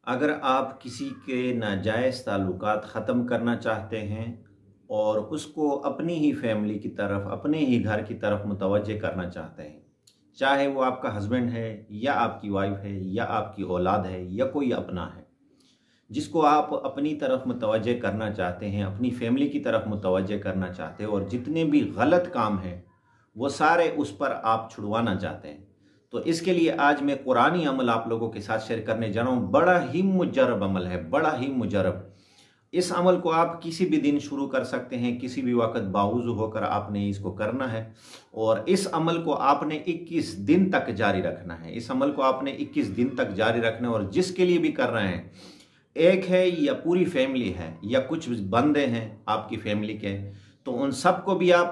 अगर आप किसी के नाजायज़ ताल्लुकात ख़त्म करना चाहते हैं और उसको अपनी ही फैमिली की तरफ, अपने ही घर की तरफ मुतवज्जे करना चाहते हैं, चाहे वो आपका हस्बैंड है या आपकी वाइफ है या आपकी औलाद है या कोई अपना है, जिसको आप अपनी तरफ मुतवज्जे करना चाहते हैं, अपनी फैमिली की तरफ मुतवज्जे करना चाहते हैं और जितने भी गलत काम हैं वो सारे उस पर आप छुड़वाना चाहते हैं। तो इसके लिए आज मैं कुरानी अमल आप लोगों के साथ शेयर करने जा रहा हूँ। बड़ा ही मुजरब अमल है, बड़ा ही मुजरब। इस अमल को आप किसी भी दिन शुरू कर सकते हैं, किसी भी वक्त बावुज़ू होकर आपने इसको करना है और इस अमल को आपने 21 दिन तक जारी रखना है। इस अमल को आपने 21 दिन तक जारी रखना है और जिसके लिए भी कर रहे हैं, एक है या पूरी फैमिली है या कुछ बंदे हैं आपकी फैमिली के, तो उन सबको भी आप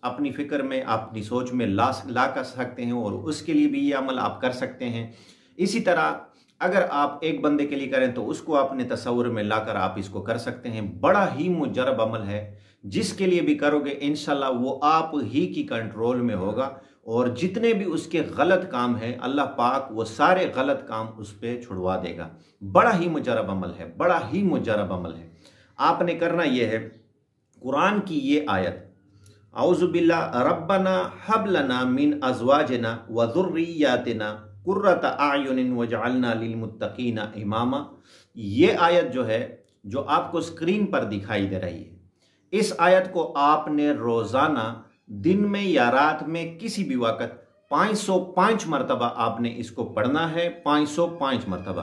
अपनी फ़िक्र में, अपनी सोच में ला कर सकते हैं और उसके लिए भी ये अमल आप कर सकते हैं। इसी तरह अगर आप एक बंदे के लिए करें तो उसको अपने तसव्वुर में लाकर आप इसको कर सकते हैं। बड़ा ही मुजरब अमल है, जिसके लिए भी करोगे इंशाल्लाह वो आप ही की कंट्रोल में होगा और जितने भी उसके गलत काम हैं अल्लाह पाक वो सारे गलत काम उस पर छुड़वा देगा। बड़ा ही मुजरब अमल है, बड़ा ही मुजरब अमल है। आपने करना ये है, कुरान की ये आयत, औज़ु बिल्लाह रब्बना हब लना मिन अज़वाजना व ज़ुर्रिय्यातिना कुर्रता आयुनिन वजअलना लिलमुत्तकीना इमामा, ये आयत जो है, जो आपको स्क्रीन पर दिखाई दे रही है, इस आयत को आपने रोज़ाना दिन में या रात में किसी भी वक्त 505 मरतबा आपने इसको पढ़ना है। 505 मरतबा।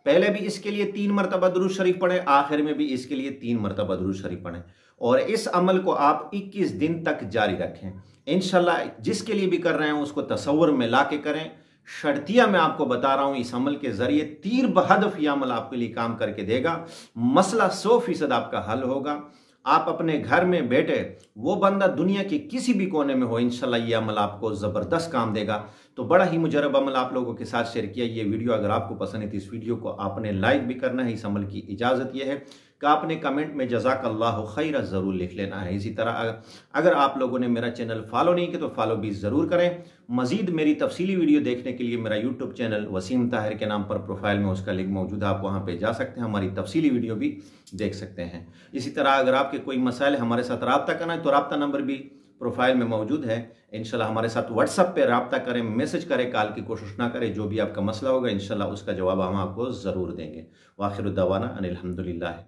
पहले भी इसके लिए 3 मरतबा दुरूद शरीफ पढ़ें, आखिर में भी इसके लिए 3 मरतबा दुरूद शरीफ पढ़ें और इस अमल को आप 21 दिन तक जारी रखें इंशाल्लाह। जिसके लिए भी कर रहे हैं उसको तसव्वुर में ला के करें। शर्तिया मैं आपको बता रहा हूं, इस अमल के जरिए तीर बहदफ यह अमल आपके लिए काम करके देगा। मसला 100% आपका हल होगा। आप अपने घर में बैठे, वो बंदा दुनिया के किसी भी कोने में हो, इंशाल्लाह ये अमल आपको ज़बरदस्त काम देगा। तो बड़ा ही मुजरब अमल आप लोगों के साथ शेयर किया। ये वीडियो अगर आपको पसंद है तो इस वीडियो को आपने लाइक भी करना है। इस अमल की इजाज़त यह है कि आपने कमेंट में जज़ाकल्लाहु खैर ज़रूर लिख लेना है। इसी तरह अगर आप लोगों ने मेरा चैनल फॉलो नहीं किया तो फॉलो भी ज़रूर करें। मज़ीद मेरी तफसीली वीडियो देखने के लिए मेरा यूट्यूब चैनल वसीम ताहिर के नाम पर प्रोफाइल में उसका लिंक मौजूद है, आप वहाँ पर जा सकते हैं, हमारी तफसीली वीडियो भी देख सकते हैं। इसी तरह अगर आपके कोई मसाइल हमारे साथ रब्ता करना है तो रब्ता नंबर भी प्रोफाइल में मौजूद है। इंशाल्लाह हमारे साथ व्हाट्सएप पे रब्ता करें, मैसेज करें, कॉल की कोशिश ना करें। जो भी आपका मसला होगा इंशाल्लाह उसका जवाब हम आपको ज़रूर देंगे। वाखिर दावाना अनिल हम्दुलिल्लाह।